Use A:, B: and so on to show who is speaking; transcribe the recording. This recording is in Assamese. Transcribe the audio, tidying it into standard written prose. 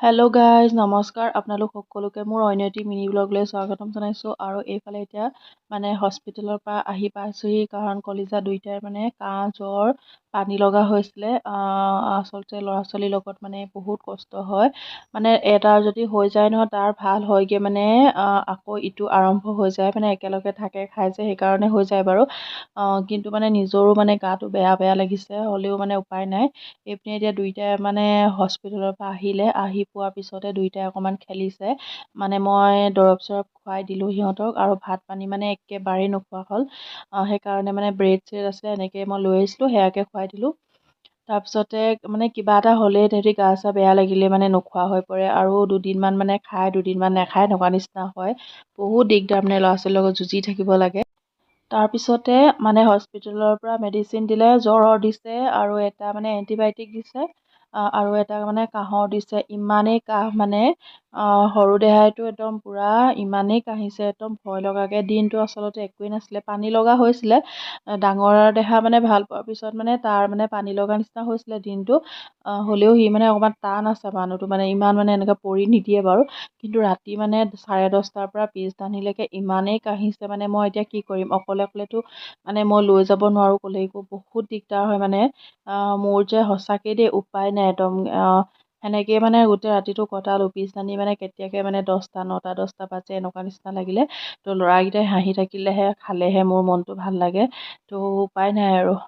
A: হেল্ল' গাইজ নমস্কাৰ আপোনালোক সকলোকে মোৰ অন্য এটি মিনি ব্লগলৈ স্বাগতম জনাইছোঁ আৰু এইফালে এতিয়া হস্পিটেলৰ পৰা আহি পাইছোঁহি কাৰণ কলিজা দুইটাৰ কাহ জ্বৰ পানী লগা হৈছিলে আচলতে ল'ৰা ছোৱালীৰ লগত বহুত কষ্ট হয় এটাৰ যদি হৈ যায় নহয় তাৰ ভাল হয়গৈ আকৌ ইটো আৰম্ভ হৈ যায় একেলগে থাকে খাই যে সেইকাৰণে হৈ যায় বাৰু কিন্তু নিজৰো গাটো বেয়া বেয়া লাগিছে হ'লেও উপায় নাই এইপিনে এতিয়া দুইটাই হস্পিটেলৰ পৰা আহি পোৱাৰ পিছতে দুইটাই অকণমান খেলিছে মই দৰৱ চৰৱ খুৱাই দিলোঁ সিহঁতক আৰু ভাত পানী একেবাৰেই নোখোৱা হ'ল সেইকাৰণে ব্ৰেড চেড আছে এনেকৈ মই লৈ আহিছিলোঁ সেয়াকে খুৱাই দিলোঁ তাৰপিছতে কিবা এটা হ'লেই তাহাঁতি গা চা বেয়া লাগিলে নোখোৱা হৈ পৰে আৰু দুদিনমান খায় দুদিনমান নাখায় এনেকুৱা নিচিনা হয় বহুত দিগদাৰ ল'ৰা ছোৱালীৰ লগত যুঁজি থাকিব লাগে তাৰপিছতে হস্পিটেলৰ পৰা মেডিচিন দিলে জ্বৰৰ দিছে আৰু এটা এণ্টিবায়'টিক দিছে আৰু এটা কাহৰ দিছে ইমানেই কাহ সৰু দেহাইতো একদম পূৰা ইমানেই কাহিছে একদম ভয় লগাকৈ দিনটো আচলতে একোৱেই নাছিলে পানী লগা হৈছিলে ডাঙৰ দেহা ভাল পোৱাৰ পিছত তাৰ পানী লগা নিচিনা হৈছিলে দিনটো হ'লেও সি অকণমান টান আছে মানুহটো ইমান এনেকৈ পৰি নিদিয়ে বাৰু কিন্তু ৰাতি 10:30 পৰা পিছদিনালৈকে ইমানেই কাহিছে মই এতিয়া কি কৰিম অকলে অকলেতো মই লৈ যাব নোৱাৰোঁ ক'লৈকো বহুত দিগদাৰ হয় মোৰ যে সঁচাকৈ দেই উপায় নাই একদম সেনেকেই গোটেই ৰাতিটো কটালোঁ পিছদিনা কেতিয়াকৈ 10টা 9টা 10টা বাজে এনেকুৱা নিচিনা লাগিলে তো ল'ৰাকেইটাই হাঁহি থাকিলেহে খালেহে মোৰ মনটো ভাল লাগে তো উপায় নাই আৰু